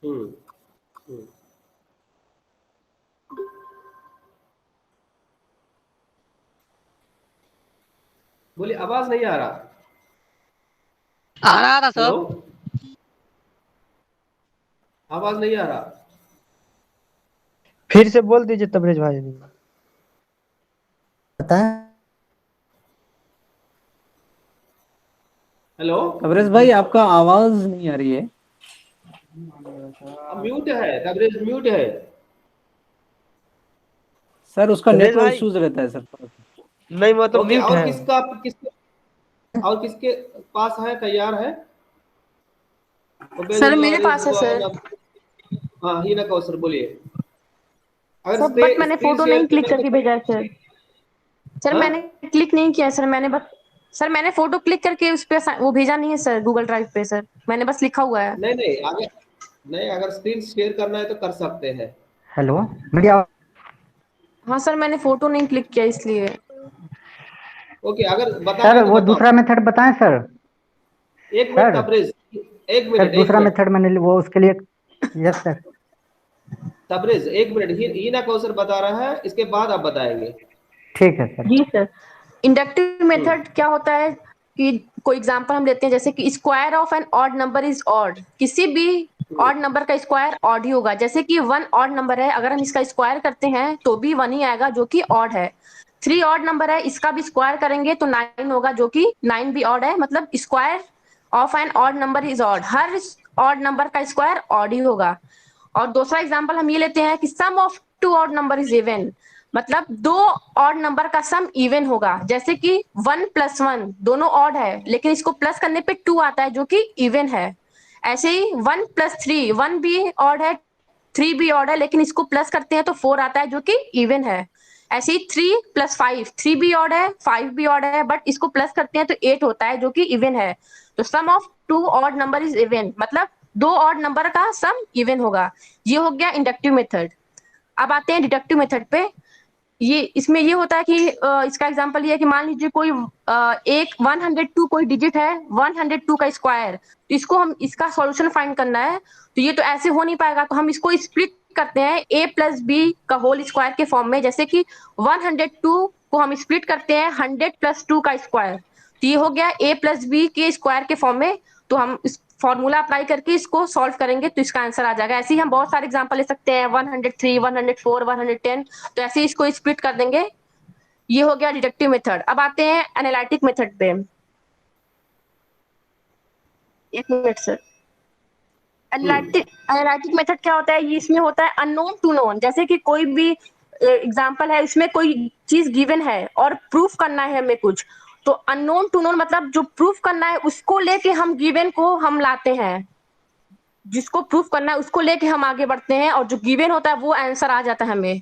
हम्म हम्म। बोलिए, आवाज नहीं आ रहा। आ रहा था हेलो, सर। आवाज नहीं आ रहा। फिर से बोल दीजिए तबरेज भाई। बताएं। हेलो, तबरेज भाई आपका आवाज नहीं आ रही है। अब म्यूट है, तबरेज म्यूट है। सर उसका तबरेज नेटवर्क भाई इश्यूज रहता है सर। नहीं, वो तो ओके, म्यूट और है। और किसके पास है, तैयार है? सर ओबेदुल्ला, मेरे पास है सर। रिजवान। हाँ, हिना कौसर, बोलिए। अगर सर बट मैंने स्क्रीन फोटो शेयर नहीं क्लिक करना है करके तो भेजा है सर। सर हाँ। मैंने क्लिक नहीं किया सर, सर मैंने फोटो क्लिक करके उस पे वो भेजा नहीं है सर गूगल ड्राइव पे सर, मैंने बस लिखा हुआ है। नहीं नहीं, आगे नहीं, अगर स्क्रीन शेयर करना है तो कर सकते हैं। हेलो, मेरी आवाज। हाँ सर, मैंने फोटो नहीं क्लिक किया इसलिए। ओके, अगर बताना सर है तो वो बताओ। दूसरा मेथड बताएं सर। एक मिनट सर तबरेज, एक सर मिनट, एक दूसरा मिनट मेथड मैंने वो उसके लिए। Yes sir. तबरेज, एक मिनट। हिना कौसर बता रहा है, इसके बाद आप बताएंगे। ठीक है सर। जी सर। इंडक्टिव हम्म मेथड क्या होता है कि कोई एग्जांपल हम लेते हैं, जैसे कि square of an odd number is odd. किसी भी हम्म ऑड नंबर का स्क्वायर ऑड ही होगा। जैसे कि 1 ऑड नंबर है, अगर हम इसका स्क्वायर करते हैं तो भी 1 ही आएगा जो कि ऑड है। 3 ऑड नंबर है, इसका भी स्क्वायर करेंगे तो 9 होगा जो कि 9 भी ऑड है। मतलब square of an odd number is odd, हर ऑड नंबर का स्क्वायर ऑड ही होगा। और दूसरा एग्जांपल हम ये लेते हैं कि sum of 2 odd number is even. मतलब 2 ऑड नंबर का सम इवन होगा। जैसे कि 1 + 1 दोनों ऑड है, लेकिन इसको प्लस करने पे 2 आता है जो कि इवन है। ऐसे ही 1 + 3, 1 भी ऑड है, 3 भी ऑड है, लेकिन इसको प्लस करते हैं तो 4 आता है जो कि इवन है। ऐसे ही 3 + 5, 3 भी ऑड है, 5 भी ऑड है, बट इसको प्लस करते हैं तो 8 होता है जो कि इवन है। तो sum of 2 odd number is even, मतलब 2 ऑड नंबर का सम इवन होगा। ये हो गया इंडक्टिव मेथड। अब आते हैं डिडक्टिव मेथड पे। ये इसमें ये होता है कि इसका एग्जांपल ये है कि मान लीजिए कोई एक 102 कोई डिजिट है, 102 का स्क्वायर, तो इसको हम इसका सॉल्यूशन फाइंड करना है। तो ये तो ऐसे हो नहीं पाएगा, तो हम इसको स्प्लिट करते हैं a + b का होल स्क्वायर के फॉर्म में। जैसे कि 102 को हम स्प्लिट करते हैं 100 + 2 का स्क्वायर, तो ये हो गया a + b के स्क्वायर के फॉर्म में। तो हम इस फॉर्मूला अप्लाई करके इसको सॉल्व करेंगे तो इसका आंसर आ जाएगा। ऐसे ही हम बहुत सारे एग्जांपल ले सकते हैं, 103, 104, 110। तो ऐसे ही इसको स्प्लिट कर देंगे। ये हो गया डिडक्टिव मेथड। अब आते हैं एनालिटिक मेथड पे। एक मिनट सर। हम्म एनालिटिक मेथड क्या होता है? ये इसमें होता है अननोन टू नोन। जैसे कि कोई भी एग्जांपल है, इसमें कोई चीज गिवन है और प्रूफ करना है हमें कुछ, तो अननोन टू नोन मतलब जो प्रूफ करना है उसको लेके हम गिवन को हम लाते हैं। जिसको प्रूफ करना है उसको लेके हम आगे बढ़ते हैं, और जो गिवन होता है वो आंसर आ जाता है हमें।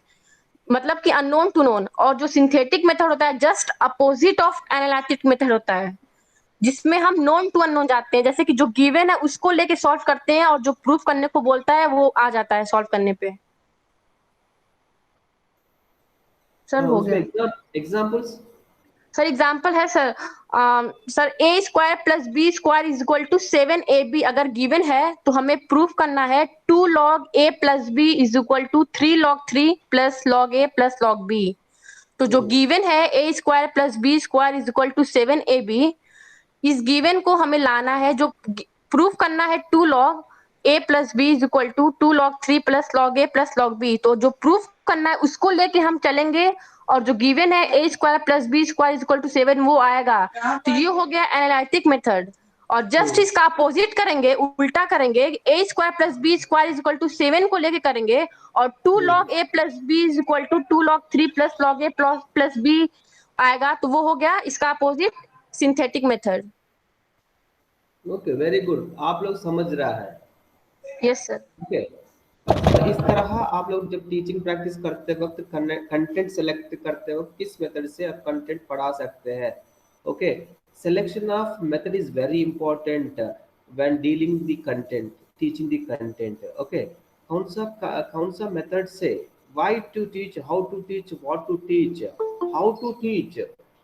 मतलब कि अननोन टू नोन। और जो सिंथेटिक मेथड होता है just opposite of analytic method होता है, जिसमें हम नोन टू अननोन जाते हैं। जैसे कि जो गिवन है उसको लेके सॉल्व करते हैं, और जो प्रूफ करने को बोलता है वो आ जाता है सॉल्व करने पे। सर हाँ, हो उसमें गया एग्जाम्पल्स। सर। एग्जाम्पल है sir. Sir a² + b² = 7ab अगर गिवन है तो हमें प्रूफ करना है 2 log a + b = 3 log 3 + log a + log b। तो जो गिवन है a² + b² = 7ab, इस गिवन को हमें लाना है। जो प्रूफ करना है 2 log a + b = 2 log 3 + log a + log b। तो जो प्रूफ करना है उसको लेके हम चलेंगे, और जो गिवन है a² + b² = 7 वो आएगा। तो ये हो गया एनालिटिक मेथड। और जस्ट इसका अपोजिट करेंगे, उल्टा करेंगे, a² + b² = 7 को लेके करेंगे, और 2 log a + b = 2 log 3 + log a + b आएगा। तो वो हो गया इसका opposite synthetic method. Okay, very good, आप लोग समझ रहा है। Yes sir. ओके, तो इस तरह आप लोग जब टीचिंग प्रैक्टिस करते वक्त कंटेंट सेलेक्ट करते वक्त किस मेथड से आप कंटेंट पढ़ा सकते हैं। Okay, selection of method is very important when dealing the content, teaching the content. Okay, कौन सा मेथड से, why to teach, how to teach, what to teach, how to teach,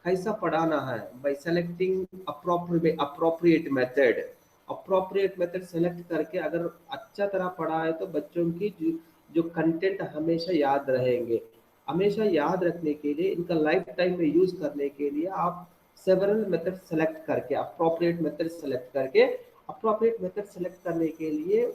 कैसा पढ़ाना है, by selecting appropriate method. Appropriate method select करके अगर अच्छा तरह पढ़ा है तो बच्चों की जो कंटेंट हमेशा याद रहेंगे। हमेशा याद रखने के लिए, इनका लाइफ टाइम में यूज करने के लिए आप सेवरल मेथड सेलेक्ट करके, अप्रोप्रिएट मेथड सेलेक्ट करके, अप्रोप्रिएट मेथड सेलेक्ट करने के लिए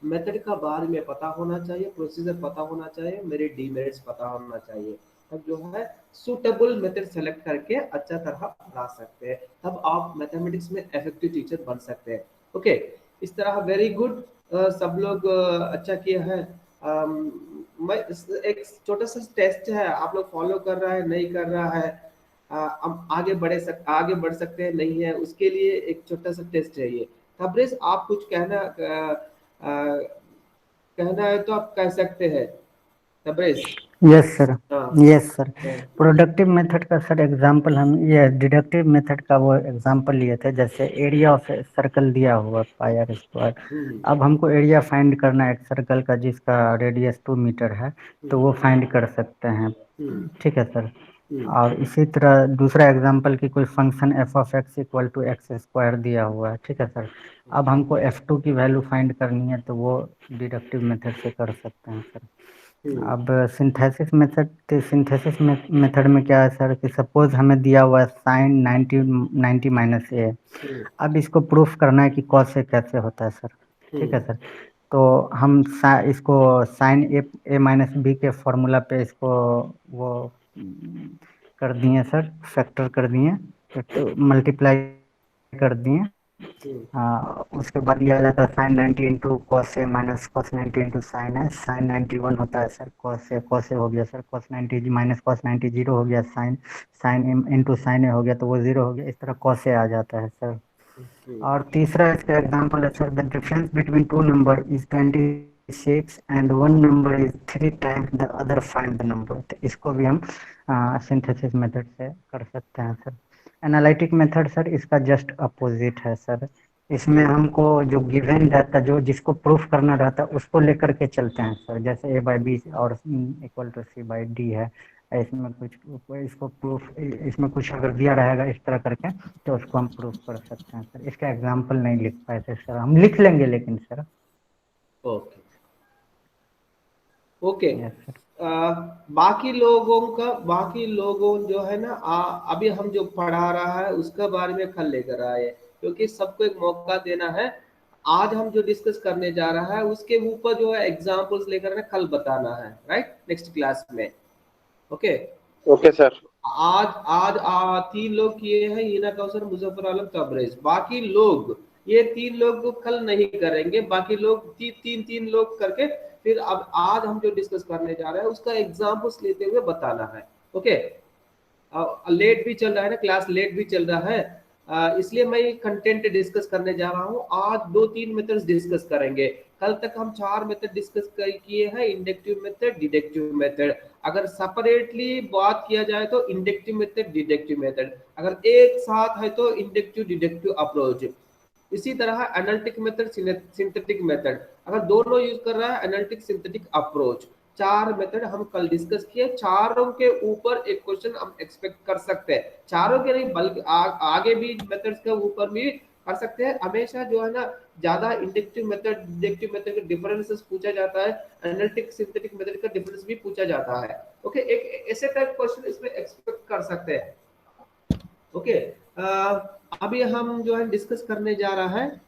मेथड का बारे में पता होना चाहिए, प्रोसीजर पता होना चाहिए, मेरे डीमेरिट्स पता होना चाहिए। तब जो है सूटेबल मेथड सेलेक्ट करके अच्छा तरह पढ़ा सकते हैं, तब आप मैथमेटिक्स में इफेक्टिव टीचर बन सकते हैं। ओके, इस तरह वेरी गुड, सब लोग अच्छा किया है। मैं एक छोटा सा टेस्ट है, आप लोग फॉलो कर रहा है नहीं कर रहा है, हम आगे बढ़ सकते हैं नहीं है, उसके लिए एक छोटा सा टेस्ट है ये। तबरेज, आप कुछ कहना है तो आप कह सकते हैं तबरेज। यस सर, हाँ, यस सर। प्रोडक्टिव मेथड का सर एग्जांपल हम ये डिडक्टिव मेथड का वो एग्जांपल लिए थे, जैसे एरिया ऑफ सर्कल दिया हुआ पाई आर स्क्वायर। अब हमको एरिया फाइंड करना है एक सर्कल का जिसका रेडियस 2 मीटर है, तो वो फाइंड कर सकते हैं। ठीक है सर। और इसी तरह दूसरा एग्जांपल की कोई function f of x equal to x square दिया हुआ है। ठीक है सर। अब हमको F2 की वैल्यू फाइंड करनी है, तो वो डिडक्टिव मेथड से कर सकते हैं सर। अब सिंथेसिस मेथड में क्या है सर कि सपोज हमें दिया हुआ है साइन 90 माइनस ए। अब इसको प्रूफ करना है कि कॉस से कैसे होता है सर। ठीक है सर। तो हम इसको साइन ए माइनस बी के फॉर्मूला पे इसको वो कर दिए सर, फैक्टर कर दिए, तो मल्टीप्लाई कर दिए। उसके बाद लिया जाता है sign 90 into cos A minus cos 90 into sine है। साइन 91 होता है सर, कॉस ए हो गया sir, cos 90 minus cos 90 zero हो गया, साइन इंटू साइन ए हो गया तो वो जीरो हो गया। इस तरह कॉस ए आ जाता है सर। और तीसरा इसका एग्जांपल है sir, the difference between two number is 26 and one number is 3 times the other, find the number. तो इसको भी हम सिंथेसिस मेथड से कर सकते हैं सर। एनालिटिक मेथड सर इसका जस्ट अपोजिट है सर। इसमें हमको जो गिवन रहता है, जो जिसको प्रूफ करना रहता है उसको लेकर के चलते हैं सर। जैसे ए बाई बी और equal to C by D है, इसमें इसमें कुछ अगर दिया रहेगा इस तरह करके, तो उसको हम प्रूफ कर सकते हैं सर। इसका एग्जाम्पल नहीं लिख पाए थे सर, हम लिख लेंगे लेकिन sir. Okay okay. Yes sir. बाकी लोगों जो है ना, अभी हम जो पढ़ा रहा है उसका बारे में कल लेकर आए, क्योंकि सबको एक मौका देना है। आज हम जो डिस्कस करने जा रहा है उसके ऊपर जो है एग्जांपल्स लेकर ना कल बताना है, राइट, नेक्स्ट क्लास में। Okay okay sir. आज 3 लोग किए हैं, हिना कौसर, मुजफ्फर आलम, तबरेज। बाकी लोग, ये 3 लोग तो कल नहीं करेंगे, बाकी लोग तीन लोग करके फिर अब आज हम जो डिस्कस करने जा रहे हैं उसका एग्जांपल्स लेते हुए बताना है। ओके, लेट भी चल रहा है ना, क्लास लेट भी चल रहा है, इसलिए मैं कंटेंट डिस्कस करने जा रहा हूँ। आज 2-3 मेथड्स डिस्कस करेंगे। कल तक हम 4 मेथड डिस्कस किए हैं, इंडक्टिव मेथड, डिडक्टिव मेथड। अगर सेपरेटली बात किया जाए तो इंडक्टिव मेथड, डिडक्टिव मेथड, अगर एक साथ है तो इंडक्टिव डिडक्टिव अप्रोच। इसी तरह एनालिटिक मेथड, सिंथेटिक मेथड, अगर दोनों यूज कर रहा है एनालिटिक सिंथेटिक अप्रोच। 4 मेथड हम कल डिस्कस किए। चारों के ऊपर एक क्वेश्चन हम एक्सपेक्ट कर सकते हैं, चारों के नहीं बल्कि आगे भी मेथड्स के ऊपर भी कर सकते हैं। हमेशा जो है ना ज्यादा इंडक्टिव मेथड, डिडक्टिव मेथड के डिफरेंसेस पूछा जाता है, एनालिटिक सिंथेटिक मेथड का डिफरेंस भी पूछा जाता है। ओके, एक ऐसे टाइप क्वेश्चन इसमें एक्सपेक्ट कर सकते हैं। ओके, अभी हम जो है डिस्कस करने जा रहा है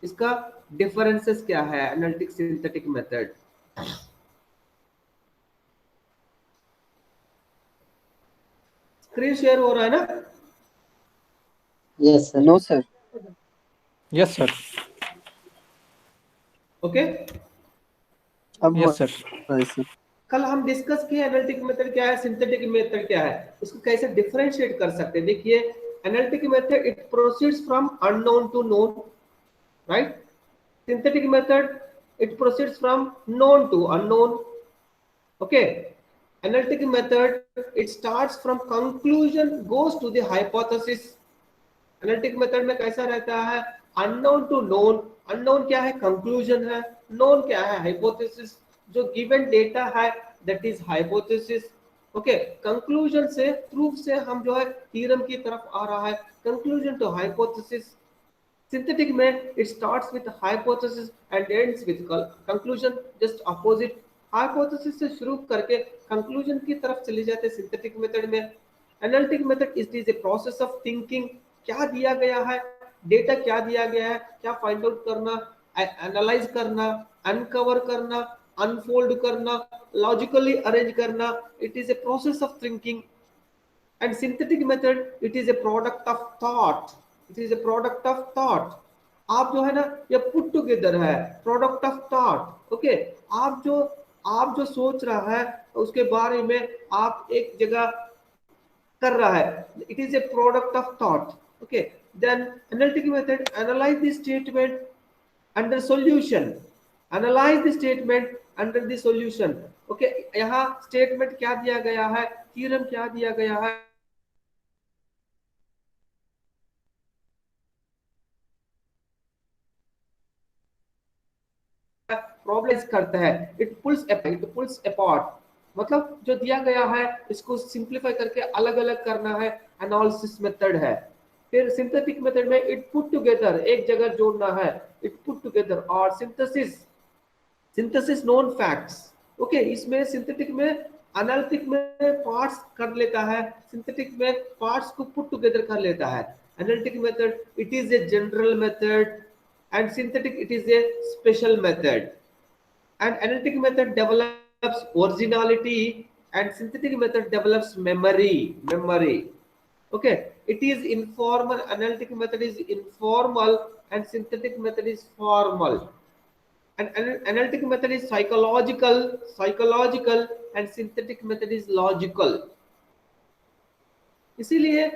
इसका डिफरेंसेस क्या है, analytic synthetic method. Screen share हो रहा है ना? Yes sir. No sir. Yes sir. Okay, अब यस सर। कल हम डिस्कस किए एनालिटिक मेथड क्या है, सिंथेटिक मेथड क्या है, उसको कैसे डिफरेंशिएट कर सकते हैं। देखिए, analytic method it proceeds from unknown to known, right. Synthetic method it proceeds from known to unknown. Okay, analytic method it starts from conclusion goes to the hypothesis। analytic method में कैसा रहता है, unknown to known। unknown क्या है, conclusion है, known क्या है, hypothesis। जो given data है that is hypothesis। Okay, conclusion से, proof से हम जो है theorem की तरफ आ रहा है, conclusion to hypothesis। सिंथेटिक में it starts with hypothesis and ends with conclusion, just opposite. Hypothesis से शुरू करके कंक्लूजन की तरफ चले जाते हैं सिंथेटिक मेथड में। Analytic method is a process of thinking, क्या दिया गया है, डेटा क्या दिया गया है, क्या फाइंड आउट करना, एनालाइज करना, अनकवर करना, अनफोल्ड करना, लॉजिकली अरेंज करना। It is a process of thinking. And synthetic method it is a product of thought, it is a product of thought. आप जो है ना, ये पुट टुगेदर है, प्रोडक्ट ऑफ थॉट। ओके, आप जो सोच रहा है उसके बारे में आप एक जगह कर रहा है, it is a product of thought. Okay, then analytic method analyse the statement under solution, analyse the statement under the solution. Okay, यहाँ स्टेटमेंट क्या दिया गया है, थ्योरम क्या दिया गया है, प्रॉब्लम्स करता है, इट पुल्स अपार्ट, मतलब जो दिया गया है इसको सिंप्लीफाई करके अलग अलग करना है, एनालिसिस मेथड है। फिर सिंथेटिक मेथड में इट पुट टुगेदर, एक जगह जोड़ना है, इट पुट टुगेदर। और सिंथेसिस नोन फैक्ट्स। ओके, इसमें सिंथेटिक में एनालिटिक में पार्ट्स कर लेता है, सिंथेटिक में पार्ट्स को पुट टुगेदर कर लेता है। Analytic method it is a general method and synthetic it is a special method, and analytic method develops originality and synthetic method develops memory. Okay, it is informal, analytic method is informal and synthetic method is formal, and analytic method is psychological and synthetic method is logical। इसीलिए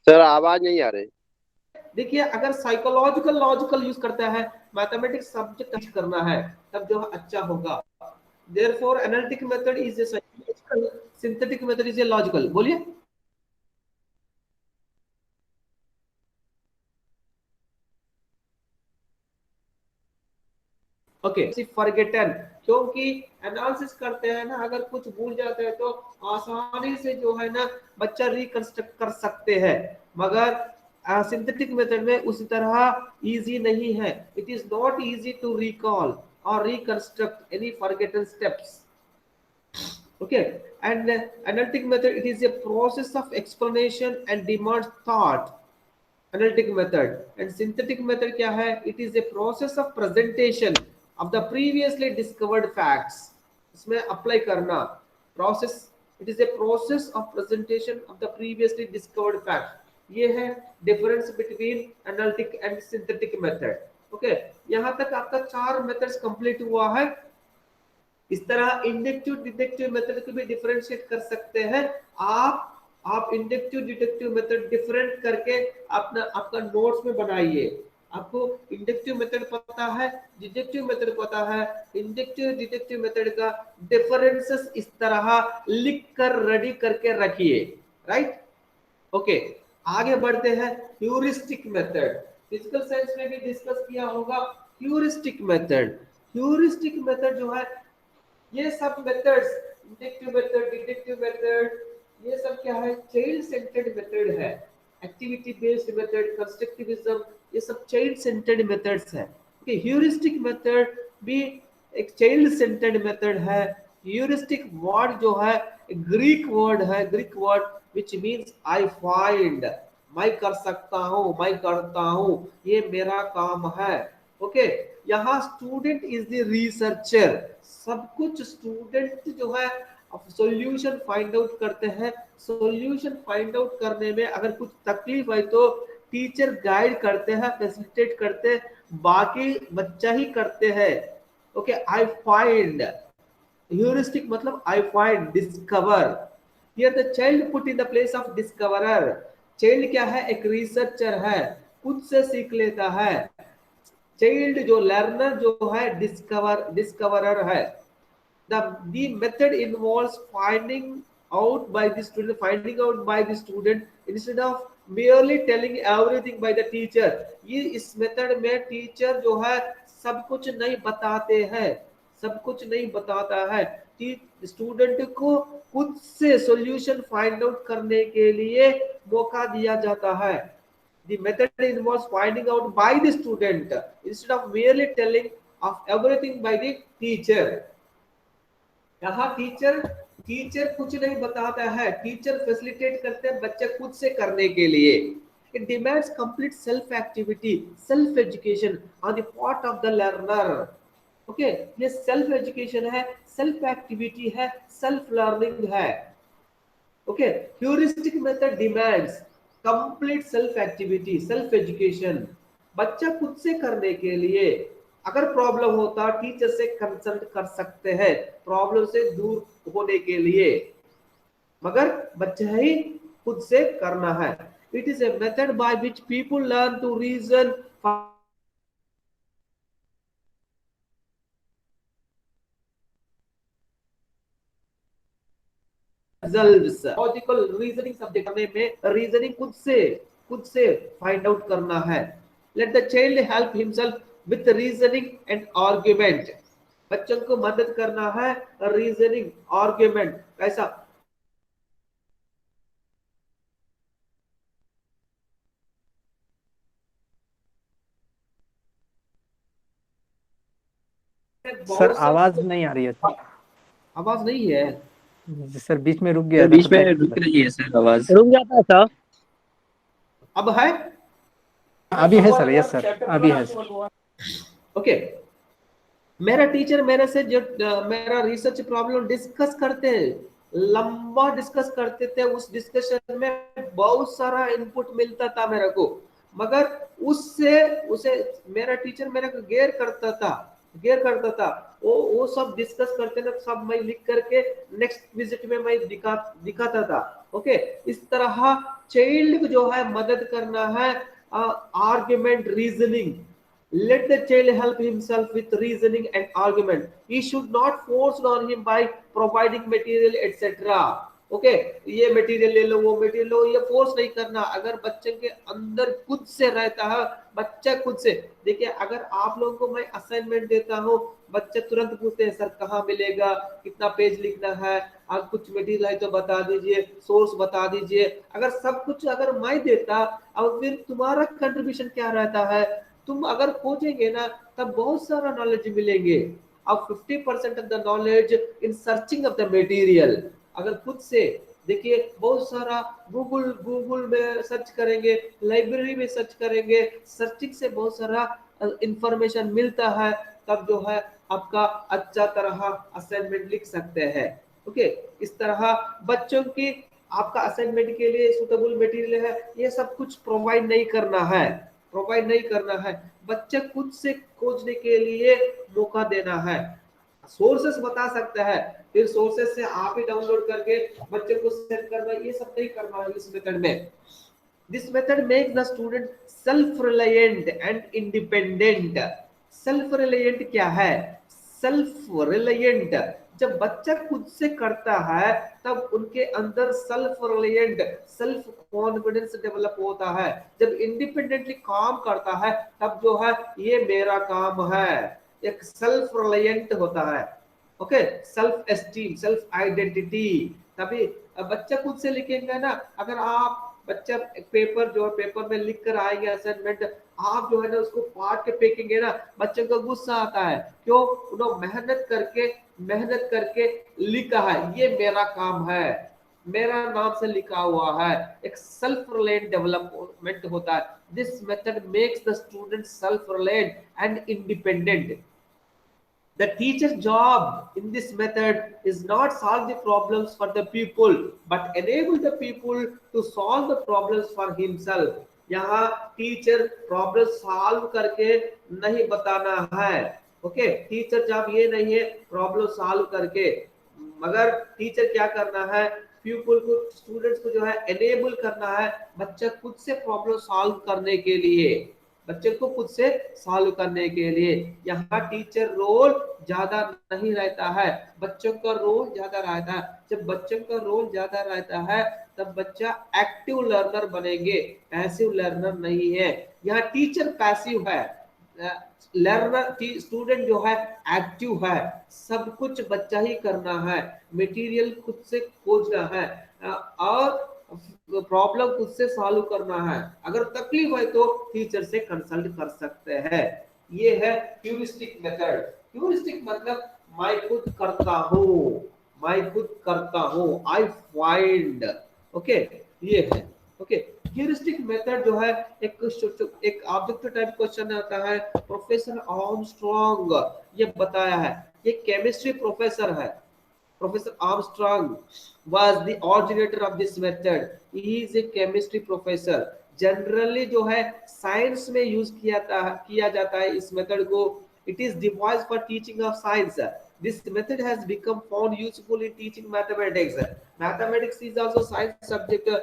sir आवाज नहीं आ रही। देखिए, अगर psychological logical use करता है, mathematics subject करना है, तब जो अच्छा होगा। Therefore analytic method is a psychological, synthetic method is a logical. बोलिए। ओके, फॉरगेटन, क्योंकि एनालिसिस करते हैं ना, अगर कुछ भूल जाते हैं तो आसानी से जो है ना बच्चा रिकंस्ट्रक्ट कर सकते हैं, मगर सिंथेटिक मेथड में उसी तरह इजी नहीं है। It is not easy to recall और reconstruct any forgotten steps. okay, and analytic method it is a process of explanation and demands thought, analytic method। and synthetic method क्या है, it is a process of presentation of the previously discovered facts। इसमें apply करना process, it is a process of presentation of the previously discovered facts। ये है difference between analytic and synthetic method. Okay, यहाँ तक आपका 4 methods complete हुआ है। इस तरह इंडक्टिव डिडक्टिव मेथड को भी डिफरेंशिएट कर सकते हैं आप इंडक्टिव डिडक्टिव मेथड डिफरेंट करके अपना आपका नोट्स में बनाइए। आपको इंडक्टिव मेथड पता है, डिडक्टिव मेथड पता है, इंडक्टिव डिडक्टिव मेथड का डिफरेंसेस इस तरह लिख कर रेडी करके रखिए, राइट। ओके, आगे बढ़ते हैं। ह्यूरिस्टिक मेथड, फिजिकल साइंस में भी डिस्कस किया होगा। ह्यूरिस्टिक मेथड जो है, ये सब methods, inductive method, deductive method, ये सब क्या है, चाइल्ड सेंटर्ड मेथड है। एक्टिविटी बेस्ड मेथड, कंस्ट्रक्टिविज्म, ये सब चाइल्ड सेंटर्ड मेथड्स है। ओके, ह्यूरिस्टिक मेथड भी एक चाइल्ड सेंटर्ड मेथड है। ह्यूरिस्टिक वर्ड जो है ग्रीक वर्ड है, Greek word which means I find, मैं कर सकता हूं, मैं करता हूं, ये मेरा काम है। ओके, यहाँ स्टूडेंट इज द रिसर्चर, सब कुछ स्टूडेंट जो है सॉल्यूशन फाइंड आउट करते हैं। सॉल्यूशन फाइंड आउट करने में अगर कुछ तकलीफ है तो टीचर गाइड करते हैं, फैसिलिटेट करते हैं, बाकी बच्चा ही करते हैं। ओके, आई फाइंड, ह्यूरिस्टिक मतलब I find, discover. Here the child put in the place of discoverer. Child क्या है, एक रिसर्चर है, खुद से सीख लेता है। चाइल्ड जो लर्नर जो है डिस्कवरर है। the method involves finding out by the student instead of merely telling everything by the teacher। ये इस मेथड में टीचर जो है सब कुछ नहीं बताते हैं, सब कुछ नहीं बताता है। स्टूडेंट को खुद से सॉल्यूशन फाइंड आउट करने के लिए मौका दिया जाता है। The method involves finding out by the student instead of merely telling of everything by the teacher। यहाँ टीचर कुछ नहीं बताता है, टीचर फैसिलिटेट करते हैं बच्चे खुद से करने के लिए। It demands complete self activity, self education on the part of the learner। Okay ये सेल्फ एजुकेशन है, सेल्फ एक्टिविटी है, सेल्फ लर्निंग है। Okay heuristic method demands complete self activity, self education. बच्चा खुद से करने के लिए अगर प्रॉब्लम होता टीचर से कंसल्ट कर सकते हैं प्रॉब्लम से दूर होने के लिए, मगर बच्चा ही खुद से करना है। It is a method by which people learn to reason logical reasoning subject करने में रीजनिंग खुद से फाइंड आउट करना है। Let the child help himself with reasoning and argument. बच्चों को मदद करना है रीजनिंग आर्ग्यूमेंट। कैसा? सर आवाज नहीं आ रही है सर। आवाज नहीं है सर, बीच में रुक गया, बीच में रुक रही है सर, आवाज रुक जाता है सर। अब है? अभी है सर। यस सर, अभी है सर। ओके मेरा टीचर मेरे से जो मेरा रिसर्च प्रॉब्लम डिस्कस करते हैं, लंबा डिस्कस करते थे। उस डिस्कशन में बहुत सारा इनपुट मिलता था मेरे को, मगर उसे मेरा टीचर मेरे को गेयर करता था। वो सब डिस्कस करते थे, सब मैं लिख करके नेक्स्ट विजिट में मैं दिखाता था। ओके इस तरह चाइल्ड को जो है मदद करना है argument reasoning. Let the child help himself with reasoning and argument. He should not force on him by providing material etc। Okay ये मटेरियल ले लो, वो मटेरियल लो, ये फोर्स नहीं करना। अगर बच्चे के अंदर खुद से रहता है, बच्चा खुद से। देखिए अगर आप लोगों को मैं असाइनमेंट देता हूँ, बच्चे तुरंत पूछते हैं सर कहाँ मिलेगा, कितना पेज लिखना है, आप कुछ मटेरियल है तो बता दीजिए, सोर्स बता दीजिए। अगर सब कुछ अगर मैं देता, और फिर तुम्हारा कंट्रीब्यूशन क्या रहता है? तुम अगर खोजेंगे ना तब बहुत सारा नॉलेज मिलेंगे। अब 50% of the knowledge in searching of the material. अगर खुद से देखिए बहुत सारा गूगल में सर्च करेंगे, लाइब्रेरी में सर्च करेंगे, सर्चिंग से बहुत सारा इंफॉर्मेशन मिलता है, तब जो है आपका अच्छा तरह असाइनमेंट लिख सकते हैं। ओके इस तरह बच्चों की आपका असाइनमेंट के लिए सुटेबल मटेरियल है, ये सब कुछ प्रोवाइड नहीं करना है। बच्चे खुद से खोजने के लिए मौका देना है। सोर्सेस बता सकता है, फिर सोर्सेस से आप ही डाउनलोड करके बच्चे को सेंड करना, ये सब नहीं करना है इस मेथड में। This method makes the student self reliant and independent. Self reliant क्या है? सेल्फ रिलायंट जब बच्चा खुद से करता है तब उनके अंदर self reliant, self confidence develop होता है। जब इंडिपेंडेंटली काम करता है तब जो है ये मेरा काम है, एक सेल्फ रिलायंट होता है। Okay self esteem, self identity. तभी बच्चा खुद से लिखेंगे ना। अगर आप बच्चा पेपर जो है पेपर में लिख कर आएंगे असाइनमेंट, आप जो है ना उसको पाट के फेंकेंगे ना, बच्चे को गुस्सा आता है। क्यों? उन्होंने मेहनत करके लिखा है, ये मेरा काम है, मेरा नाम से लिखा हुआ है। एक सेल्फ रिलायंट डेवलपमेंट होता है। This method makes the student self reliant and independent. The teacher's job in this method is not solve the problems for the pupil, but enable the pupil to solve the problems for himself। यहाँ teacher problem solve करके नहीं बताना है। Okay teacher job ये नहीं है problem solve करके, मगर टीचर क्या करना है? पीपल को, स्टूडेंट्स को जो है एनेबल करना है बच्चा खुद से प्रॉब्लम सॉल्व करने के लिए। बच्चे को खुद से सॉल्व करने के लिए। यहाँ टीचर रोल ज्यादा नहीं रहता है, बच्चों का रोल ज्यादा रहता है। जब बच्चों का रोल ज्यादा रहता है तब बच्चा एक्टिव लर्नर बनेंगे, पैसिव लर्नर नहीं है। यहाँ टीचर पैसिव है, लर्नर स्टूडेंट जो है एक्टिव है, सब कुछ बच्चा ही करना है, मटेरियल खुद से खोजना है और प्रॉब्लम खुद से सॉल्व करना है। अगर तकलीफ है तो टीचर से कंसल्ट कर सकते हैं। ये है ह्यूरिस्टिक मेथड। ह्यूरिस्टिक मतलब मैं खुद करता हूँ, मैं खुद करता हूँ, आई फाइंड। ओके, ये है। ओके, ह्यूरिस्टिक मेथड जो है एक ऑब्जेक्टिव टाइप क्वेश्चन आता है। प्रोफेसर आर्मस्ट्रांग ये बताया है, ये केमिस्ट्री प्रोफेसर है। Professor Armstrong was the originator of this method. He is a chemistry professor. Generally जो है साइंस में यूज किया जाता है इस मेथड को। It is devised for teaching of science. This method has become found useful in teaching mathematics. Mathematics is also science subject.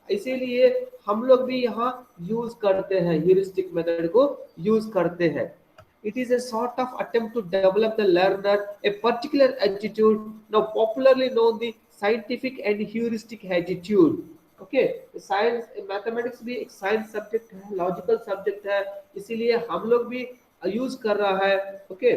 इसीलिए हम लोग भी यहाँ यूज करते हैं, ह्यूरिस्टिक मेथड को यूज करते हैं। It is a sort of attempt to develop the learner a particular attitude, now popularly known the scientific and heuristic attitude. Okay, science mathematics भी एक science subject है, logical subject है, इसीलिए हम लोग भी यूज कर रहा है। okay,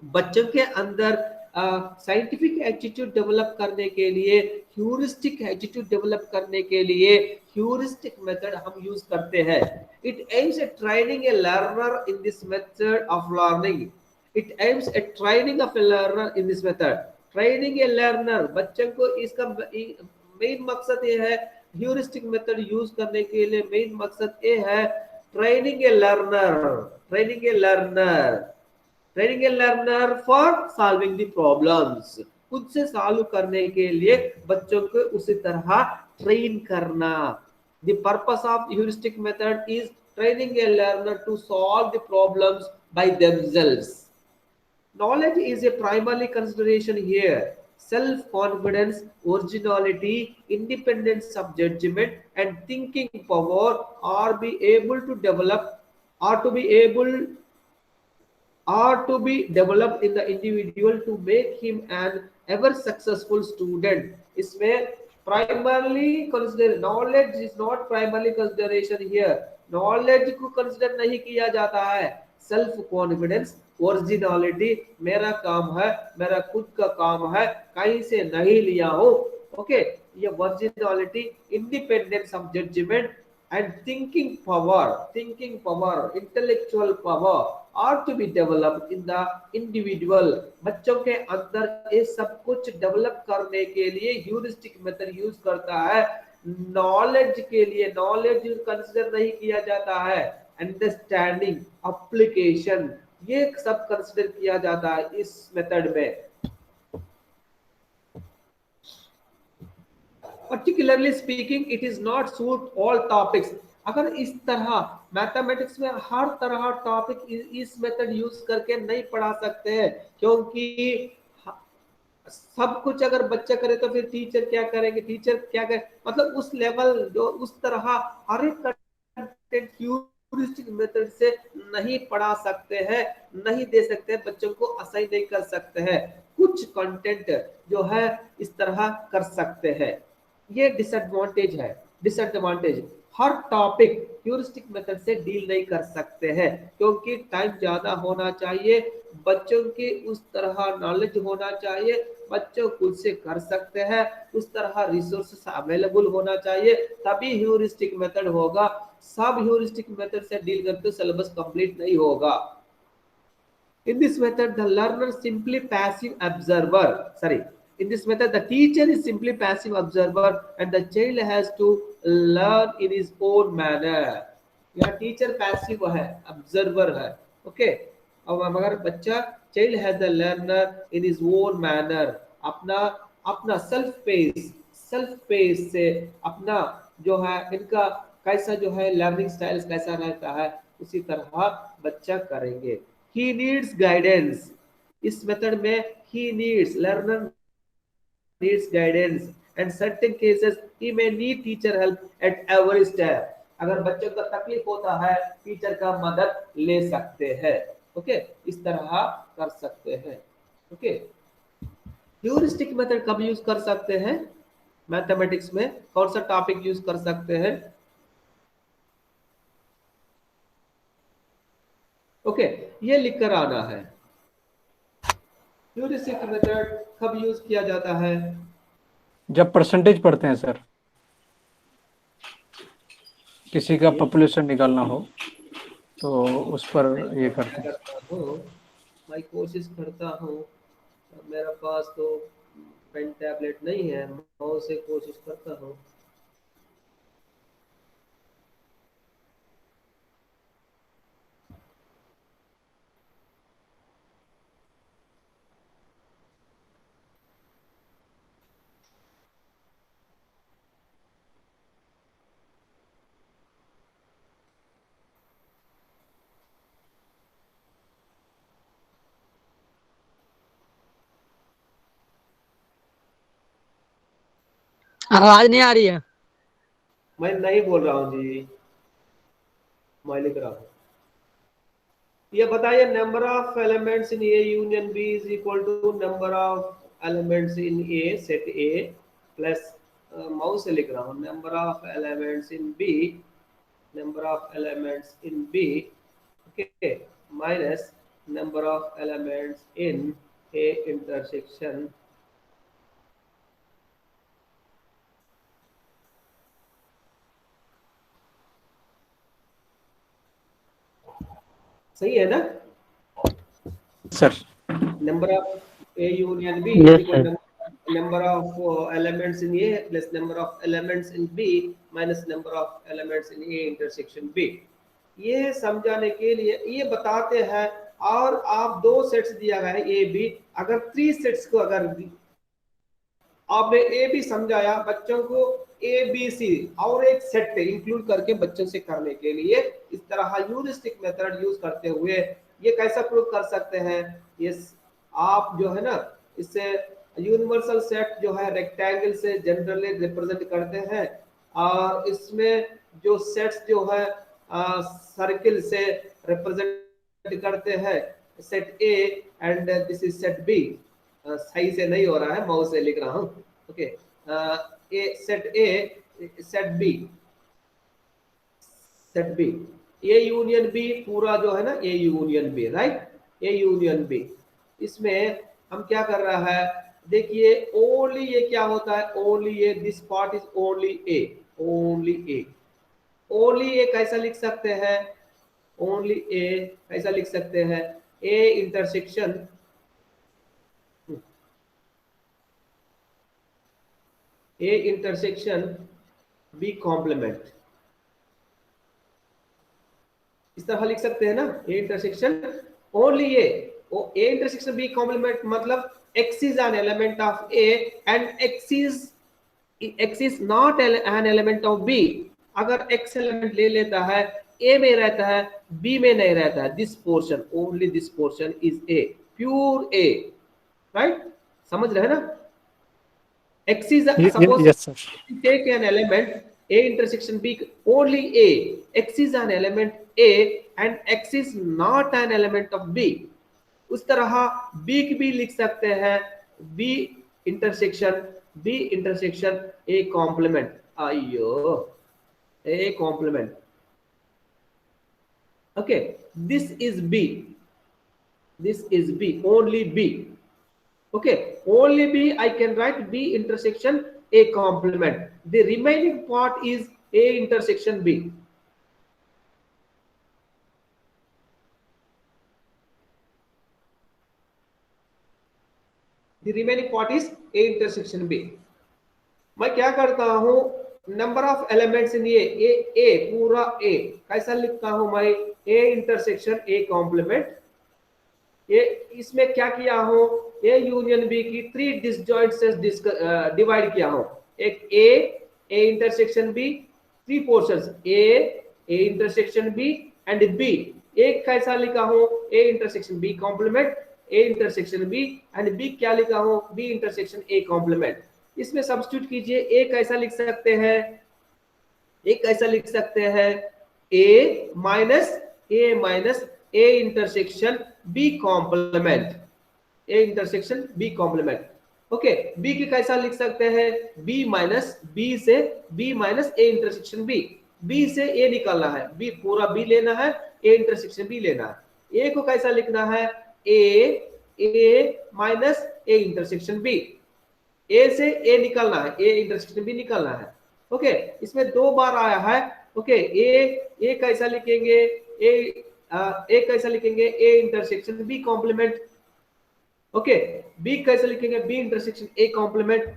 बच्चों के अंदर साइंटिफिक एटीट्यूड डेवलप करने के लिए, ह्यूरिस्टिक एटीट्यूड डेवलप करने के लिए ह्यूरिस्टिक मेथड हम यूज करते हैं। It aims at training a learner in this method of learning. It aims at training of A learner in this method. Training a learner, बच्चों को इसका मेन मकसद ये है, ह्यूरिस्टिक मेथड यूज करने के लिए मेन मकसद ये है training a learner, training a learner, training a learner for solving the problems. खुद से सॉल्व करने के लिए बच्चों को उसी तरह ट्रेन करना। The purpose of heuristic method is training a learner to solve the problems by themselves. Knowledge is a primary consideration here. Self-confidence, originality, independence of judgment, and thinking power are to be developed in the individual to make him an ever successful student. इसमें primarily consider knowledge is not primarily consideration here. Knowledge को consider नहीं किया जाता है। Self confidence, originality, मेरा काम है, मेरा खुद का काम है, कहीं से नहीं लिया हूँ। ओके, ये originality, independence of judgement and thinking power, intellectual power are to be developed in the individual. बच्चों के अंदर ये सब कुछ डेवलप करने के लिए ह्यूरिस्टिक मेथड यूज करता है। नॉलेज के लिए नॉलेज कंसिडर नहीं किया जाता है, अंडरस्टैंडिंग, एप्लीकेशन, ये सब कंसिडर किया जाता है इस मेथड में। Particularly speaking, it is not suit all topics. अगर इस तरह मैथमेटिक्स में हर तरह टॉपिक इस मेथड यूज करके नहीं पढ़ा सकते हैं, क्योंकि सब कुछ अगर बच्चे करे तो फिर टीचर क्या करेंगे, टीचर क्या करे, मतलब उस लेवल जो उस तरह हर एक कंटेंट ह्यूरिस्टिक मेथड से नहीं पढ़ा सकते हैं, नहीं दे सकते हैं, बच्चों को असाइन नहीं कर सकते हैं। कुछ कंटेंट जो है इस तरह कर सकते हैं, ये डिसएडवांटेज है। डिसएडवांटेज, हर टॉपिक ह्यूरिस्टिक मेथड से डील नहीं कर सकते हैं, क्योंकि टाइम ज्यादा होना चाहिए, बच्चों की उस तरह नॉलेज होना चाहिए, बच्चों खुद से कर सकते हैं, उस तरह रिसोर्सेस अवेलेबल होना चाहिए, तभी ह्यूरिस्टिक मेथड होगा। सब ह्यूरिस्टिक मेथड से डील करते सिलेबस कंप्लीट नहीं होगा। In this method, the learner simply passive observer. In this method, the teacher is simply passive observer and the child has to learn in his own manner. यहाँ teacher passive है, observer है। Okay, अब अगर बच्चा child has the learner in his own manner, अपना self pace से अपना जो है इनका कैसा जो है लर्निंग स्टाइल कैसा रहता है, उसी तरह बच्चा करेंगे। He needs guidance. इस मेथड में he needs, learner needs guidance, and certain cases he may need teacher help at every step. अगर बच्चों का तकलीफ होता है टीचर का मदद ले सकते हैं। ओके, इस तरह कर सकते हैं। ओके, ह्यूरिस्टिक मेथड कब यूज कर सकते हैं मैथमेटिक्स में, कौन सा टॉपिक यूज कर सकते हैं? ओके, ये लिख कर आना है। ह्यूरिस्टिक मेथड कब यूज किया जाता है? जब परसेंटेज पढ़ते हैं सर, किसी का पॉपुलेशन निकालना हो तो उस पर ये करते हैं। मैं कोशिश करता हूँ, मेरे पास तो पेन टैबलेट नहीं है, माउस से कोशिश करता हूँ। आवाज नहीं आ रही है। मैं नहीं बोल रहा हूँ जी, मैं लिख रहा हूँ। ये बताइए, number of elements in A union B is equal to number of elements in A set A plus, mouse से लिख रहा हूँ, number of elements in B, number of elements in B, okay, minus number of elements in A intersection सही है ना? Sir number of A union B Yes, equal sir. Number of elements in A plus number of elements in B minus number of elements in A intersection B. ये समझाने के लिए ये बताते हैं। और आप दो सेट्स दिया गया है ए बी, अगर 3 सेट्स को अगर आपने ए बी समझाया बच्चों को, ए बी सी और एक सेट इंक्लूड करके बच्चों से करने के लिए इस तरह ह्यूरिस्टिक मेथड यूज करते हुए ये कैसा प्रूव कर सकते हैं? ये आप जो है ना, इससे यूनिवर्सल सेट जो है रेक्टेंगल से जनरली रिप्रेजेंट करते हैं, और इसमें जो सेट्स जो है सर्किल से रिप्रेजेंट करते हैं, set A and this is set B. सही से नहीं हो रहा है, माउस से लिख रहा हूँ। Okay, A set A set B, set B, A union B पूरा जो है ना, A union B, right, A union B. इसमें हम क्या कर रहा है, देखिए ओनली ये क्या होता है, only A, this part is only A, only A, only A कैसा लिख सकते हैं? ओनली ए कैसा लिख सकते हैं? A intersection A intersection B complement, इस तरह लिख सकते हैं ना, A intersection only A, A intersection B complement मतलब X is an element of A and X is not an element of B। अगर X element ले लेता है, A में रहता है, B में नहीं रहता है, this portion, only this portion is A, pure A, right? समझ रहे हैं ना? X is suppose yes sir. take an element A intersection B, only A, X is an element A and X is not an element of B। उस तरह B की भी लिख सकते हैं, B intersection A complement, आइयो A complement। okay, this is B, only B। okay, only B, I can write B intersection A complement, the remaining part is A intersection B। the remaining part is A intersection B। मैं क्या करता हूं, number of elements in ए पूरा ए कैसा लिखता हूं मैं, A intersection A complement. ये इसमें क्या किया हूं, ए यूनियन बी की 3 डिसजॉइंट से डिवाइड किया हूं, एक A intersection B, 3 portions A intersection B and B. एक कैसा लिखा हूं, A intersection B complement, A intersection B and B क्या लिखा हूं, बी इंटरसेक्शन ए कॉम्प्लीमेंट। इसमें सब्स्टिट्यूट कीजिए, ए कैसा लिख सकते हैं, एक कैसा लिख सकते हैं, A minus A intersection B complement, A intersection B complement. Okay, B की कैसा लिख सकते हैं, B minus A intersection B से ए निकालना है, बी पूरा बी लेना है, ए इंटरसेक्शन बी लेना है। ए को कैसा लिखना है, ए माइनस ए इंटरसेक्शन बी, ए से ए निकालना है, ए इंटरसेक्शन बी निकालना है। ओके, इसमें दो बार आया है। ओके, ए कैसा लिखेंगे, ए कैसा लिखेंगे, A intersection B complement. Okay, B कैसे लिखेंगे, B intersection A complement,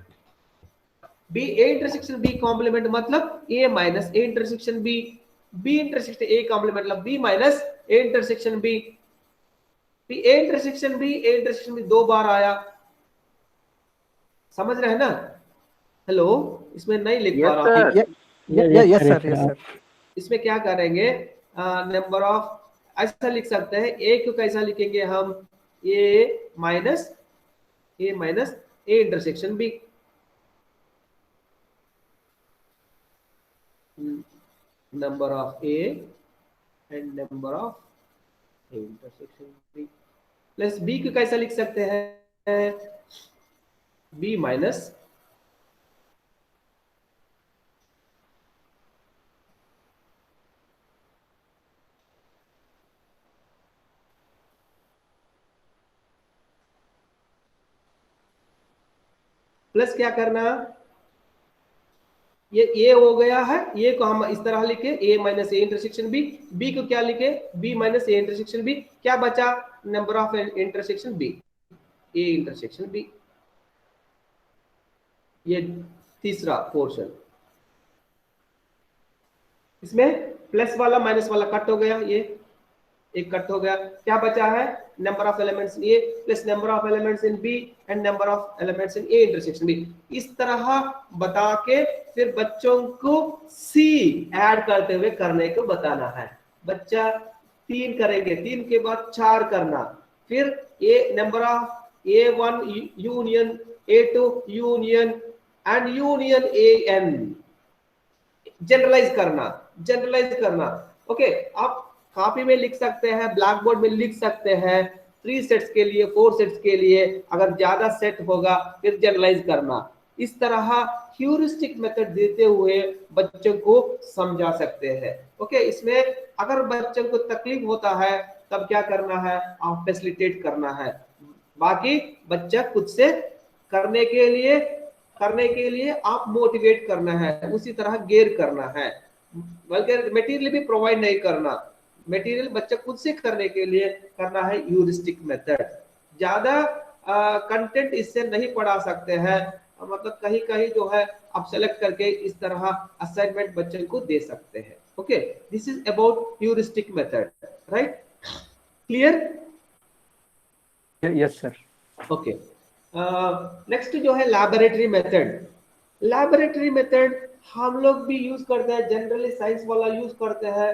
B A intersection B complement मतलब A minus A intersection B, B intersection A complement मतलब B minus A intersection B, A intersection B दो बार आया, समझ रहे हैं ना। हेलो, इसमें नहीं लिख पा रहा हूं। Yes sir. इसमें क्या करेंगे, नंबर ऑफ ऐसा लिख सकते हैं, ए को कैसा लिखेंगे हम, A minus A intersection B, number of A and number of A intersection B, plus B को कैसा लिख सकते हैं, बी माइनस प्लस क्या करना, ये हो गया है, ये को हम इस तरह लिखे A minus A intersection B, B को क्या लिखे, B minus A intersection B, क्या बचा, number of intersection B, A intersection B. ये तीसरा पोर्शन, इसमें प्लस वाला माइनस वाला कट हो गया, ये एक कट हो गया, क्या बचा है, number of elements in A plus number of elements in B and number of elements in A intersection B. इस तरह बता के फिर बच्चों को सी ऐड करते हुए करने को बताना है। बच्चा 3 करेंगे, 3 के बाद 4 करना, फिर a number of A1 union A2 union and union AN, generalize करना। ओके, आप कॉपी में लिख सकते हैं, ब्लैक बोर्ड में लिख सकते हैं, 3 सेट्स के लिए, 4 सेट्स के लिए, अगर ज्यादा सेट होगा फिर जनरलाइज करना। इस तरह ह्यूरिस्टिक मेथड देते हुए बच्चों को समझा सकते हैं। ओके, इसमें अगर बच्चों को तकलीफ होता है तब क्या करना है, आप फैसिलिटेट करना है, बाकी बच्चा खुद से करने के लिए आप मोटिवेट करना है, उसी तरह गेयर करना है, बल्कि मटेरियल भी प्रोवाइड नहीं करना, मटेरियल बच्चा खुद से करने के लिए करना है ह्यूरिस्टिक मेथड। ज्यादा कंटेंट इससे नहीं पढ़ा सकते हैं, मतलब कहीं कहीं जो है आप सेलेक्ट करके इस तरह असाइनमेंट बच्चों को दे सकते हैं। Okay, this is about heuristic method, right, clear? Yes sir. Okay, next जो है लैबोरेटरी मेथड हम लोग भी यूज करते हैं, जनरली साइंस वाला यूज करते हैं,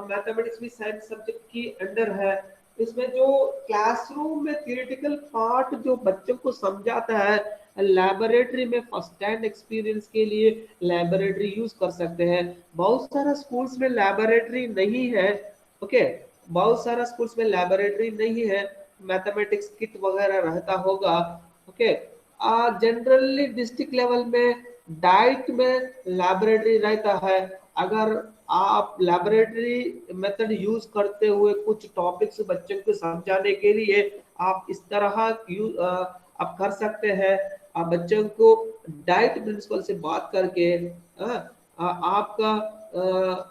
मैथमेटिक्स भी साइंस सब्जेक्ट की अंडर है। इसमें जो क्लासरूम में थियोरेटिकल पार्ट जो बच्चों को समझाता है, लैबोरेटरी में फर्स्ट हैंड एक्सपीरियंस के लिए लैबोरेटरी यूज कर सकते हैं। बहुत सारा स्कूल्स में लैबोरेटरी नहीं है, ओके, बहुत सारा स्कूल्स में लैबोरेटरी नहीं है, मैथमेटिक्स किट वगैरह रहता होगा। ओके, जनरली डिस्ट्रिक्ट लेवल में डाइट में लैबोरेटरी रहता है। अगर आप लैबोरेटरी मेथड यूज करते हुए कुछ टॉपिक्स बच्चों को समझाने के लिए आप इस तरह आप कर सकते हैं। आप बच्चों को डाइट प्रिंसिपल से बात करके आपका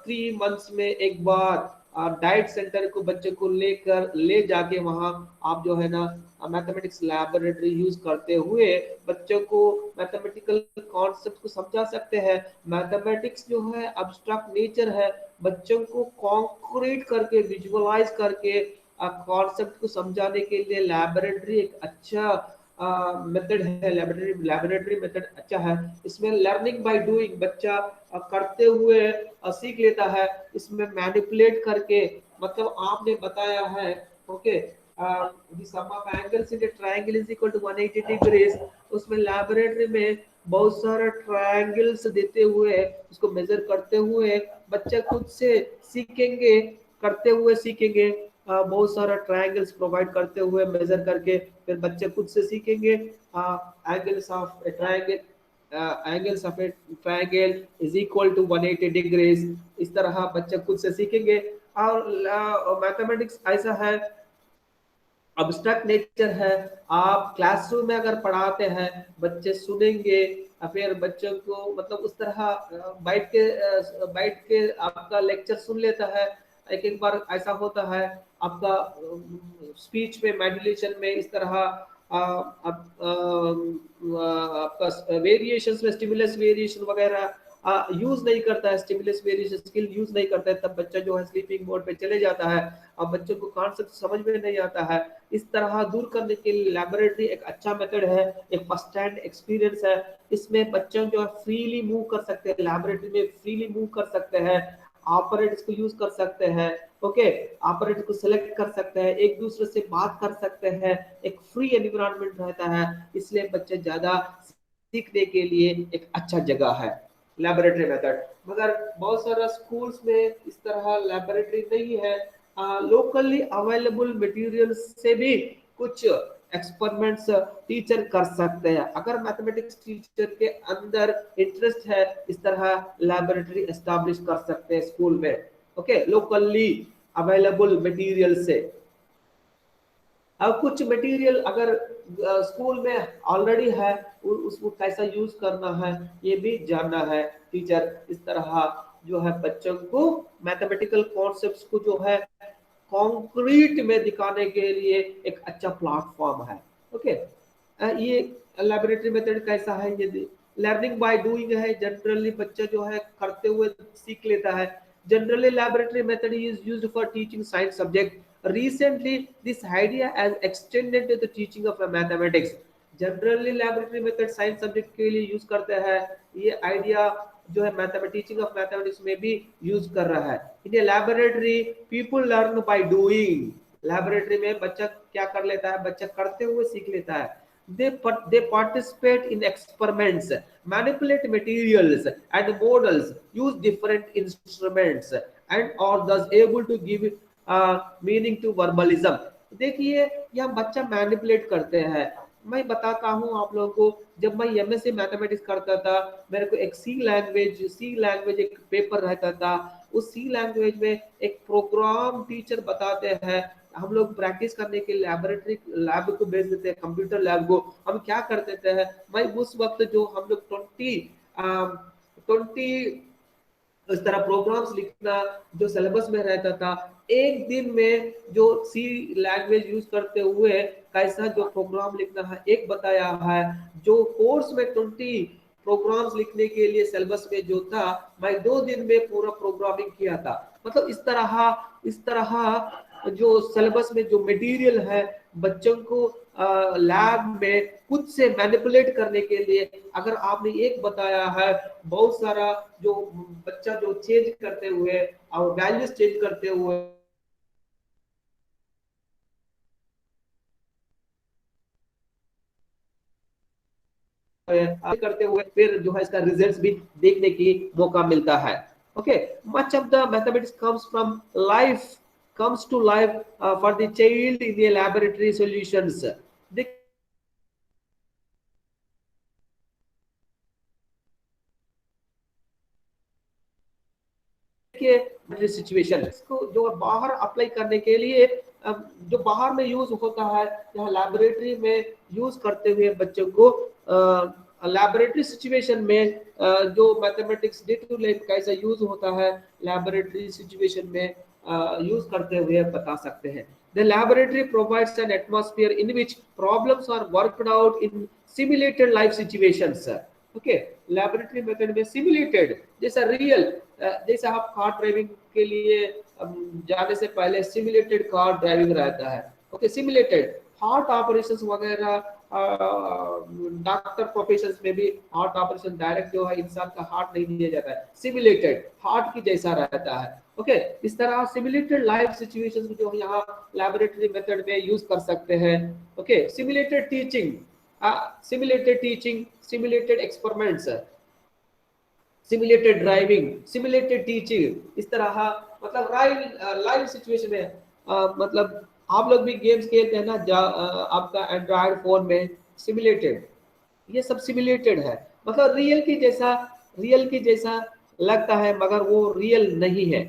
3 मंथ्स में एक बार डाइट सेंटर को बच्चों को ले जाके वहाँ आप जो है ना मैथमेटिक्स लैबोरेटरी यूज करते हुए बच्चों को मैथमेटिकल कॉन्सेप्ट को समझा सकते हैं। मैथमेटिक्स जो है अब्स्ट्रैक्ट नेचर है, बच्चों को कॉन्क्रीट करके विजुअलाइज करके कॉन्सेप्ट को समझाने के लिए लैबोरेटरी एक अच्छा मेथड है। लैबोरेटरी मेथड अच्छा है। इसमें लर्निंग बाय डूइंग, बच्चा करते हुए सीख लेता है। इसमें मैनिपुलेट करके, मतलब आपने बताया है, okay, the sum of angles in a triangle is equal to 180 degrees, उसमें लैबोरेटरी में बहुत सारा ट्रायंगल्स देते हुए, उसको मेजर करते हुए बच्चे खुद से सीखेंगे, करते हुए सीखेंगे। बहुत सारा ट्रायंगल्स प्रोवाइड करते हुए मेजर करके फिर बच्चे खुद से सीखेंगे। Angles of a triangle, angles of a triangle is equal to 180 degrees, इस तरह बच्चे खुद से सीखेंगे। और मैथमेटिक्स ऐसा है, अब्स्ट्रैक्ट नेचर है। आप क्लासरूम में अगर पढ़ाते हैं, बच्चे सुनेंगे, फिर बच्चों को मतलब उस तरह बैठ के आपका लेक्चर सुन लेता है। एक एक बार ऐसा होता है आपका स्पीच में, मॉड्यूलेशन में इस तरह आपका वेरिएशंस में स्टिमुलस वेरिएशन वगैरह यूज नहीं करता है, स्टिमुलस वेरिएशन स्किल यूज नहीं करता है, तब बच्चा जो है स्लीपिंग मोड पे चले जाता है और बच्चों को कॉन्सेप्ट समझ में नहीं आता है। इस तरह दूर करने के लिए लैबोरेटरी एक अच्छा मेथड है, एक फर्स्ट हैंड एक्सपीरियंस है। इसमें बच्चों जो है फ्रीली मूव कर सकते हैं, लैबोरेटरी में फ्रीली मूव कर सकते हैं, ऑपरेटर्स को यूज कर सकते हैं, ओके, ऑपरेटर को सिलेक्ट कर सकते हैं, एक दूसरे से बात कर सकते हैं, एक फ्री एनवायरनमेंट रहता है, इसलिए बच्चे ज्यादा सीखने के लिए एक अच्छा जगह है लैबोरेटरी मेथड। मगर बहुत सारा स्कूल्स में इस तरह लैबोरेटरी नहीं है। लोकली अवेलेबल मटेरियल्स से भी कुछ एक्सपेरिमेंट्स टीचर कर सकते हैं। अगर मैथमेटिक्स टीचर के अंदर इंटरेस्ट है, इस तरह लैबोरेटरी एस्टैब्लिश कर सकते हैं स्कूल में, ओके, लोकली अवेलेबल मटेरियल से। अब कुछ मटेरियल अगर स्कूल में ऑलरेडी है, उसको कैसा यूज करना है ये भी जानना है टीचर। इस तरह जो है बच्चों को मैथमेटिकल कॉन्सेप्ट्स को जो है कॉन्क्रीट में दिखाने के लिए एक अच्छा प्लेटफॉर्म है, ओके। ये लैबोरेटरी मेथड कैसा है, ये लर्निंग बाय डूइंग है। जनरली बच्चा जो है करते हुए सीख लेता है। Generally laboratory method is used for teaching science subject. Recently, this idea has extended to the teaching of mathematics. Generally, laboratory method science subject के लिए यूज करते हैं। ये आइडिया जो है टीचिंग ऑफ मैथमेटिक्स में भी यूज कर रहा है। In laboratory people learn by doing. Laboratory में बच्चा क्या कर लेता है, बच्चा करते हुए सीख लेता है। They participate in experiments, manipulate materials and models, use different instruments, and are thus able to give meaning to verbalism. देखिए यह बच्चा मैनिपुलेट करते हैं। मैं बताता हूँ आप लोगों को, जब मैं एमएससी मैथमेटिक्स करता था, मेरे को एक सी लैंग्वेज एक पेपर रहता था। उस सी लैंग्वेज में एक प्रोग्राम टीचर बताते हैं, हम लोग प्रैक्टिस करने के लैबोरेटरी लैब को भेज देते हैं, कंप्यूटर लैब को। हम क्या करते थे, मैं उस वक्त जो हम लोग 20 इस तरह प्रोग्राम्स लिखना जो सिलेबस में रहता था, एक दिन में जो सी लैंग्वेज यूज करते हुए कैसा जो प्रोग्राम लिखना है एक बताया है। जो कोर्स में 20 प्रोग्राम्स लिखने के लिए सिलेबस में जो था, मैं 2 दिन में पूरा प्रोग्रामिंग किया था। मतलब इस तरह जो सिलेबस में जो मटेरियल है, बच्चों को लैब में खुद से मैनिपुलेट करने के लिए अगर आपने एक बताया है, बहुत सारा जो बच्चा जो चेंज करते हुए और वैल्यूज चेंज करते हुए फिर जो है इसका रिजल्ट्स भी देखने की मौका मिलता है, okay. Much of the mathematics comes to life for the child in the laboratory solutions. देखिए सिचुएशन इसको जो बाहर अप्लाई करने के लिए जो बाहर में यूज होता है, यहाँ लैबोरेटरी में यूज करते हुए बच्चों को लैबोरेटरी सिचुएशन में जो मैथमेटिक्स डे टू लाइफ कैसा यूज होता है, लैबोरेटरी सिचुएशन में यूज करते हुए बता सकते हैं। The laboratory provides an atmosphere in which problems are worked out in simulated life situations. Okay, laboratory method में simulated जैसा रियल, जैसा आप कार ड्राइविंग के लिए जाने से पहले सिमुलेटेड कार ड्राइविंग रहता है, ओके, सिमुलेटेड। हार्ट ऑपरेशंस वगैरह डॉक्टर प्रोफेशंस में भी हार्ट ऑपरेशन डायरेक्ट जो है इंसान का हार्ट नहीं दिया जाता है, सिमुलेटेड हार्ट की जैसा रहता है, ओके। इस तरह सिमुलेटेड लाइफ सिचुएशंस जो यहाँ लैबोरेटरी मेथड में यूज कर सकते हैं, okay. Simulated teaching simulated teaching, simulated experiments, simulated driving, simulated teaching, इस तरह मतलब लाइव सिचुएशन में मतलब आप लोग भी गेम्स खेलते हैं ना आपका एंड्रॉयड फोन में, सिमुलेटेड, ये सब सिमुलेटेड है, मतलब रियल की जैसा लगता है मगर वो रियल नहीं है।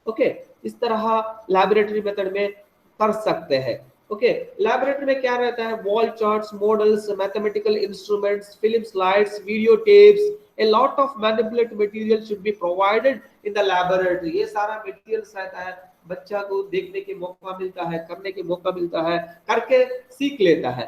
ओके, इस तरह लैबोरेटरी मेथड में कर सकते हैं। ओके, लैबोरेटरी में क्या रहता है, wall charts, models, mathematical instruments, film slides, video tapes, a lot of manipulated material should be provided in the laboratory। ये सारा मटेरियल्स रहता है, बच्चा को देखने के मौका मिलता है, करने के मौका मिलता है, करके सीख लेता है।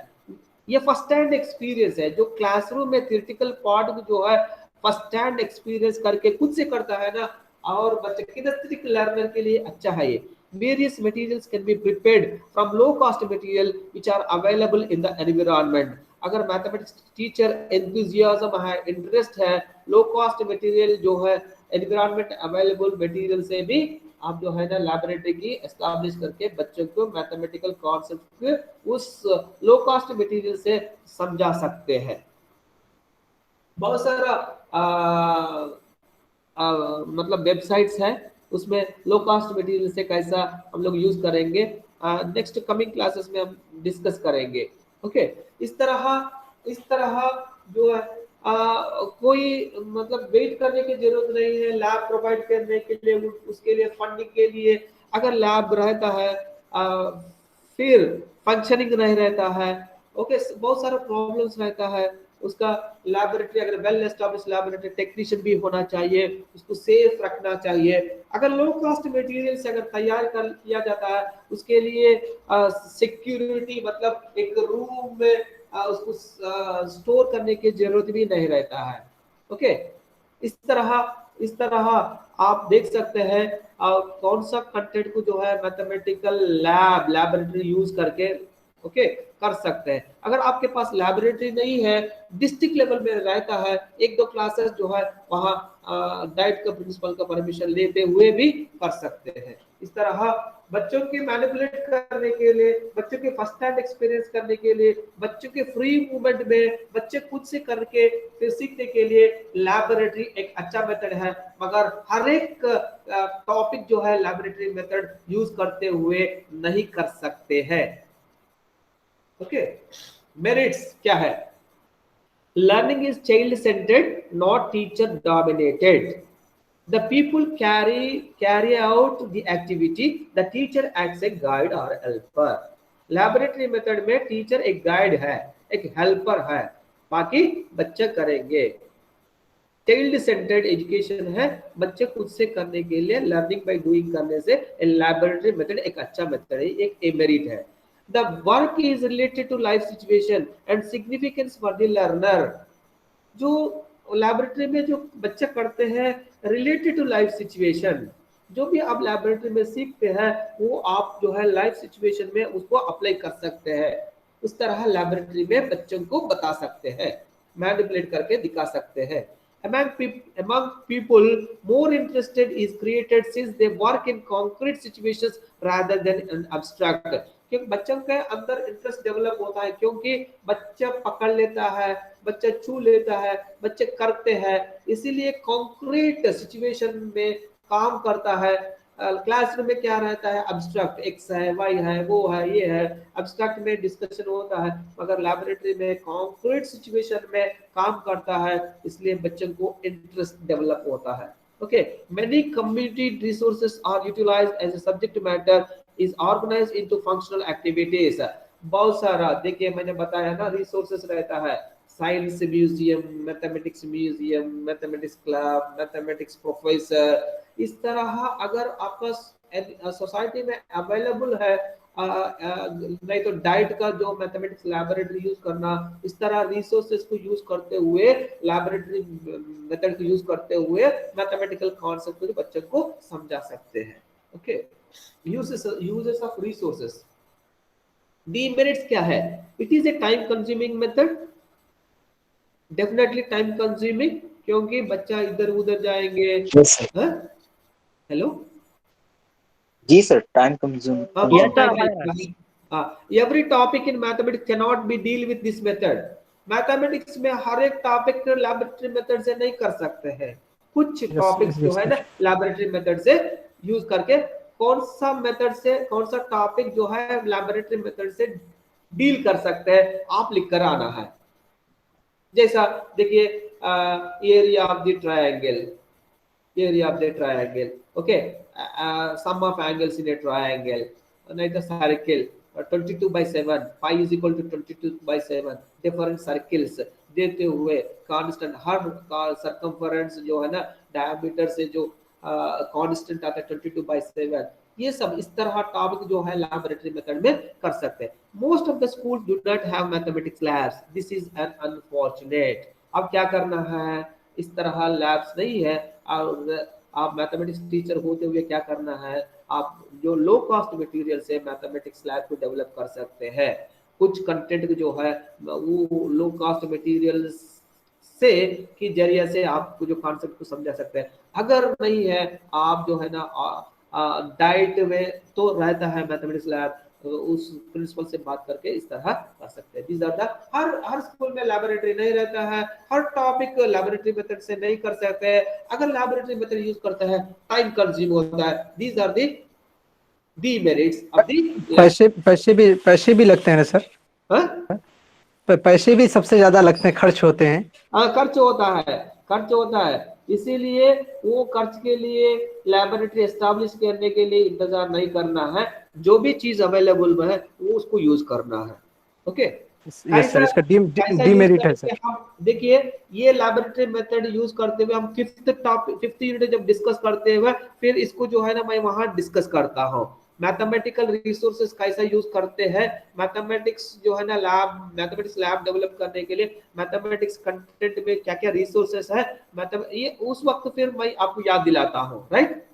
ये फर्स्ट हैंड एक्सपीरियंस है, जो क्लासरूम में थ्योरेटिकल पार्ट जो है फर्स्ट हैंड एक्सपीरियंस करके खुद से करता है ना, और बच्चे किनेस्थेटिक लर्नर के लिए अच्छा है ये। Various materials can be prepared from low cost material which are available in the environment। अगर मैथमेटिक्स टीचर एंथुसियाज्म है, इंटरेस्ट है, लो कॉस्ट मटेरियल जो है एनवायरनमेंट अवेलेबल मटेरियल से भी आप जो है ना लैबोरेटरी की एस्टैब्लिश करके बच्चों को मैथमेटिकल कॉन्सेप्ट को उस लो कॉस्ट मटेरियल से समझा सकते हैं। बहुत सारा मतलब वेबसाइट्स है, उसमें लो कॉस्ट मटेरियल से कैसा हम लोग यूज करेंगे नेक्स्ट कमिंग क्लासेस में हम डिस्कस करेंगे। ओके, इस तरह जो है कोई मतलब वेट करने की जरूरत नहीं है लैब प्रोवाइड करने के लिए, उसके लिए फंडिंग के लिए अगर लैब रहता है फिर फंक्शनिंग नहीं रहता है। ओके, बहुत सारा प्रॉब्लम्स रहता है उसका। लैबोरेटरी अगर वेल एस्टैब्लिश लैबोरेटरी टेक्नीशियन भी होना चाहिए, उसको सेफ रखना चाहिए। अगर लो कॉस्ट मटेरियल से अगर तैयार कर किया जाता है उसके लिए सिक्योरिटी मतलब एक रूम में उसको स्टोर करने की जरूरत भी नहीं रहता है। ओके, इस तरह आप देख सकते हैं कौन सा कंटेंट को जो है मैथमेटिकल लैबोरेटरी यूज करके ओके कर सकते हैं। अगर आपके पास लैबोरेटरी नहीं है, डिस्ट्रिक्ट लेवल में रहता है, एक दो क्लासेस जो है वहाँ डाइट का प्रिंसिपल का परमिशन लेते हुए भी कर सकते हैं। इस तरह बच्चों के मैनिपुलेट करने के लिए, बच्चों के फर्स्ट हैंड एक्सपीरियंस करने के लिए, बच्चों के फ्री मूवमेंट में बच्चे खुद से करके फिर सीखने के लिए लैबोरेटरी एक अच्छा मेथड है। मगर हर एक टॉपिक जो है लैबोरेटरी मेथड यूज करते हुए नहीं कर सकते हैं। ओके, मेरिट्स क्या है? Learning is child centred, not teacher dominated. The people carry out the activity, the teacher acts a guide or helper। Laboratory method में टीचर एक गाइड है, एक हेल्पर है, बाकी बच्चे करेंगे। चाइल्ड सेंटर्ड एजुकेशन है, बच्चे खुद से करने के लिए लर्निंग बाय डूइंग करने से लैबोरेटरी मेथड एक अच्छा मेथड है, एक मेरिट है। The work is related to life situation and significance for the learner। जो लैबोरेटरी में जो बच्चे करते हैं रिलेटेड टू लाइफ सिचुएशन, जो भी आप लैबोरेटरी में सीखते हैं वो आप जो है लाइफ सिचुएशन में उसको अप्लाई कर सकते हैं। उस तरह लैबोरेटरी में बच्चों को बता सकते हैं, मैनिपुलेट करके दिखा सकते हैं। Among people more interested is created since they work in concrete situations rather than in abstract। क्योंकि बच्चों के अंदर इंटरेस्ट डेवलप होता है, क्योंकि बच्चा पकड़ लेता है, बच्चा छू लेता है, बच्चे करते हैं, इसीलिए कॉन्क्रीट सिचुएशन में काम करता है। क्लासरूम में क्या रहता है, एब्स्ट्रैक्ट, एक्स है, वाई है, वो है, ये है, एब्स्ट्रैक्ट में डिस्कशन होता है। मगर लैबोरेटरी में कॉन्क्रीट सिचुएशन में काम करता है, इसलिए बच्चों को इंटरेस्ट डेवलप होता है। Okay, many community resources are utilised as a subject matter is organized into functional activities। बहुत सारा देखिए मैंने बताया ना रिसोर्सेस रहता है, science museum, mathematics museum, mathematics club, mathematics professor. इस तरह अगर आपका सोसाइटी में अवेलेबल है नहीं तो डाइट का जो मैथमेटिक्स लैबोरेटरी यूज करना, इस तरह रिसोर्सेज को यूज करते हुए लैबोरेटरी मेथड को यूज करते हुए मैथमेटिकल कॉन्सेप्ट को बच्चों को समझा सकते हैं। Okay, uses of resources। demerits क्या है? it is a time consuming method, definitely time consuming, क्योंकि बच्चा इधर उधर जाएंगे। Hello ji sir, time consume. every topic in mathematics cannot be deal with this method। Mathematics में हर एक टॉपिक लैबोरेटरी मेथड से नहीं कर सकते हैं, कुछ टॉपिक्स जो है ना लैबोरेटरी मेथड से यूज करके, कौन सा मेथड से कौन सा टॉपिक जो है लैबोरेटरी मेथड से डील कर सकते हैं आप लिख कर आना है। जैसा देखिए area of the triangle, area of the triangle, okay, sum of angles in a triangle, like a circle, 22/7, pi is equal to 22/7, different circles देते हुए कांस्टेंट, हर सर्कमफरेंस जो है ना डायमीटर से जो कांस्टेंट आता है 22/7, ये सब इस तरह टॉपिक जो है लैबोरेटरी मेथड में कर सकते हैं। Most of the school do not have mathematics labs, this is an unfortunate. अब क्या करना है, इस तरह लैब्स नहीं है, और आप मैथमेटिक्स टीचर होते हुए क्या करना है, आप जो लो कॉस्ट मटेरियल से मैथमेटिक्स लैब को डेवलप कर सकते हैं। कुछ कंटेंट जो है वो लो कॉस्ट मटेरियल से के जरिए से आपको जो कॉन्सेप्ट को समझा सकते हैं। अगर नहीं है आप जो है ना डाइट में तो रहता है मैथमेटिक्स लैब, तो उस प्रिंसिपल से बात करके इस तरह कर सकते हैं। दीज आर द, हर स्कूल में लैबोरेटरी नहीं रहता है, हर टॉपिक लैबोरेटरी मेथड से नहीं कर सकते हैं। अगर लैबोरेटरी मेथड यूज करते हैं टाइम कंज्यूम होता है। These are the demerits of the पैसे भी लगते हैं ना सर? पैसे भी सबसे ज्यादा लगते हैं, खर्च होते हैं। खर्च होता है, इसीलिए वो खर्च के लिए लैबोरेटरी एस्टैब्लिश करने के लिए इंतजार नहीं करना है, जो भी चीज अवेलेबल है वो उसको यूज करना है। ओके, यस सर, इसका डीमेरिट है सर। देखिए ये लैबोरेटरी मेथड यूज करते हुए हम फिफ्थ यूनिट जब डिस्कस करते हुए फिर इसको जो है ना मैं वहां डिस्कस करता हूँ। मैथमेटिकल रिसोर्सेज कैसा यूज करते हैं, मैथमेटिक्स जो है ना मैथमेटिक्स लैब डेवलप करने के लिए मैथमेटिक्स कंटेंट में क्या क्या रिसोर्सेज है, ये उस वक्त फिर मैं आपको याद दिलाता हूँ, राइट?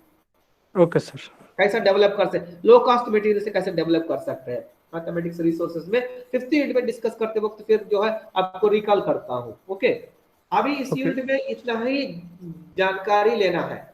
Okay sir. कैसा डेवलप कर सकते, लो कॉस्ट मटेरियल से कैसे डेवलप कर सकते हैं मैथमेटिक्स रिसोर्सेज में, फिफ्थ यूनिट में डिस्कस करते वक्त फिर जो है आपको रिकॉल करता हूँ। ओके, अभी इस यूनिट में इतना ही जानकारी लेना है।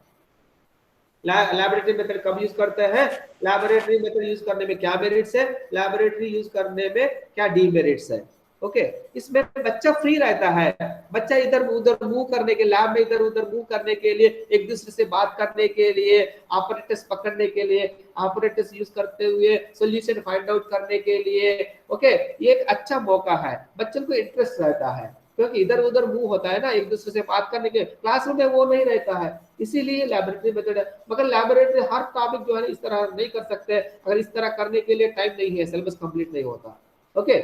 लैबोरेटरी मेथड कब यूज करते हैं, लैबोरेटरी मेथड यूज करने में क्या मेरिट्स है, लैबोरेटरी यूज करने में क्या डीमेरिट्स है। ओके, इसमें बच्चा फ्री रहता है, बच्चा इधर उधर मूव करने के, लैब में इधर उधर मूव करने के लिए, एक दूसरे से बात करने के लिए, ऑपरेटर्स पकड़ने के लिए, ऑपरेटर्स यूज करते हुए सॉल्यूशन फाइंड आउट करने के लिए। ओके, ये एक अच्छा मौका है, बच्चों को इंटरेस्ट रहता है क्योंकि इधर उधर मूव होता है ना, एक दूसरे से बात करने के, क्लासरूम में वो नहीं रहता है, इसीलिए लैबोरेटरी मेथड है। मगर लैबोरेटरी हर टॉपिक जो है इस तरह नहीं कर सकते, अगर इस तरह करने के लिए टाइम नहीं है, सिलेबस कंप्लीट नहीं होता। Okay,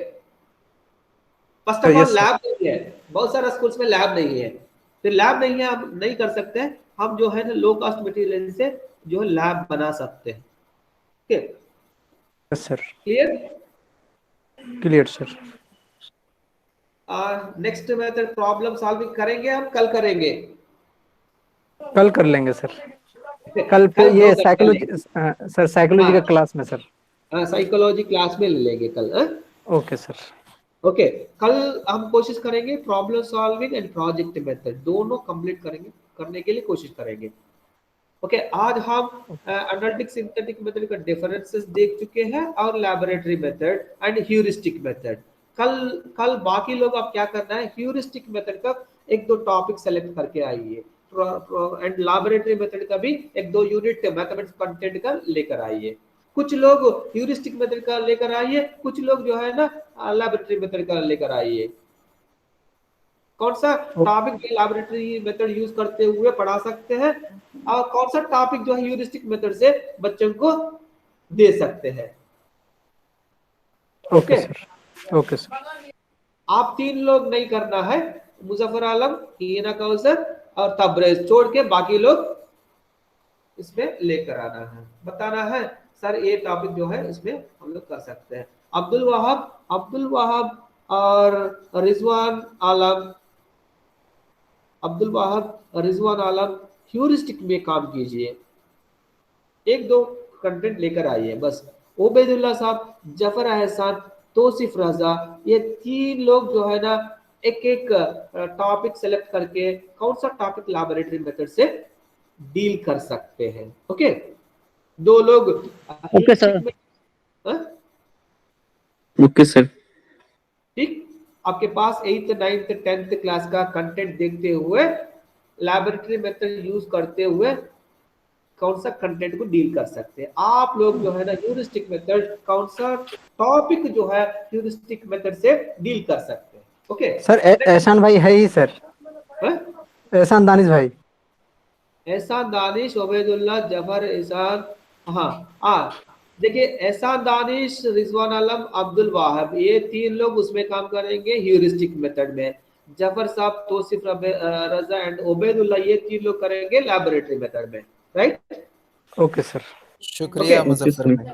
first of all lab नहीं है, बहुत सारे स्कूल्स में लैब नहीं है, फिर लैब नहीं है हम नहीं कर सकते, हम जो है ना लो कॉस्ट मटेरियल से जो है लैब बना सकते हैं। Okay sir, clear sir. Next method problem solving करेंगे, हम कल करेंगे, कल कर लेंगे सर। कल पे ये साइकोलॉजी सर, साइकोलॉजी का क्लास में सर, साइकोलॉजी क्लास में ले लेंगे कल। Okay sir. ओके, कल हम कोशिश करेंगे problem solving and project method दोनों कंप्लीट करेंगे, करने के लिए कोशिश करेंगे। ओके, आज हम एनालिटिक सिंथेटिक मेथड का डिफरेंसेस देख चुके हैं और laboratory method and heuristic method. कल बाकी लोग आप क्या करना है, ह्यूरिस्टिक मेथड का एक दो टॉपिक सेलेक्ट करके आइए एंड लैबोरेटरी मेथड का भी एक दो यूनिट मैथमेटिक्स कंटेंट का लेकर आइए। कुछ लोग ह्यूरिस्टिक मेथड का लेकर आइए, कुछ लोग जो है ना लैबोरेटरी मेथड का लेकर आइए। कौन सा टॉपिक लैबोरेटरी मेथड यूज करते हुए पढ़ा सकते हैं और कौन सा टॉपिक जो है ह्यूरिस्टिक मेथड से बच्चों को दे सकते हैं। Okay sir, okay sir. आप तीन लोग नहीं करना है, मुजफ्फर आलम, हीना कौसर और तबरेज छोड़ के बाकी लोग इसमें लेकर आना है, बताना है सर ये टॉपिक जो है इसमें हम लोग कर सकते हैं। अब्दुल वहाब और रिजवान आलम ह्यूरिस्टिक में काम कीजिए, एक दो कंटेंट लेकर आइए बस। ओबेदुल्ला साहब, जफर एहसान, तौसीफ रजा, ये तीन लोग जो है ना एक एक टॉपिक सेलेक्ट करके कौन सा टॉपिक लैबोरेटरी मेथड से डील कर सकते हैं। ओके, दो लोग ओके सर, ओके सर, ठीक। आपके पास 8th 9th 10th क्लास का कंटेंट देखते हुए लैबोरेटरी मेथड यूज करते हुए कौन सा कंटेंट को डील कर सकते हैं आप लोग जो है ना ह्यूरिस्टिक मेथड कौन सा टॉपिक जो है ह्यूरिस्टिक मेथड से डील कर सकते हैं ओके सर एहसान भाई है ही सर, एहसान दानिश भाई, एहसान दानिश ओबेदुल्ला जफर एहसान हाँ देखिए एहसान दानिश रिजवान आलम अब्दुल वाहब ये 3 लोग उसमें काम करेंगे ह्यूरिस्टिक मेथड में जफर साहब तौसीफ रजा एंड ओबेदुल्ला ये 3 लोग करेंगे लैबोरेटरी मेथड में राइट ओके सर, शुक्रिया मुजफ्फर भाई।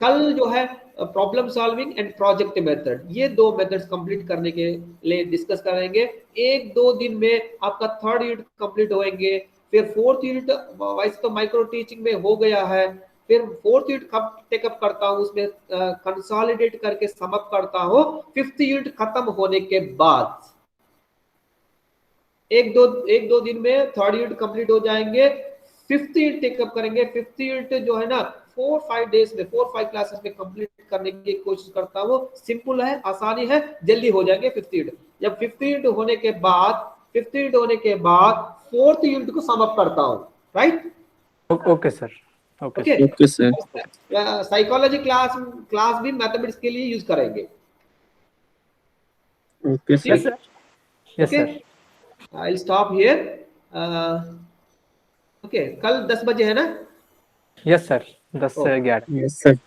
कल जो है problem solving and project method ये 2 मेथड्स कंप्लीट करने के लिए डिस्कस करेंगे 1-2 दिन में आपका 3rd यूनिट कंप्लीट होएंगे फिर 4th यूनिट वैसे तो माइक्रो टीचिंग में हो गया है फिर 4th यूनिट कब टेकअप करता हूँ उसमें कंसोलिडेट करके समअप करता हूँ 5th यूनिट खत्म होने के बाद एक दो दिन में 3rd यूनिट कंप्लीट हो जाएंगे 5th यूनिट टेकअप करेंगे 5th यूनिट जो है ना 4-5 डेज में 4-5 क्लासेस में कंप्लीट करने की कोशिश करता हूँ सिंपल है आसानी है जल्दी हो जाएंगे 5th यूनिट जब 5th यूनिट होने के बाद 4th यूनिट को समअप करता हूँ right okay sir, okay sir. Psychology class भी मैथमेटिक्स के लिए यूज करेंगे okay sir. Yes sir, I will stop here okay कल 10 बजे है ना यस सर, 10 से 11। Yes sir.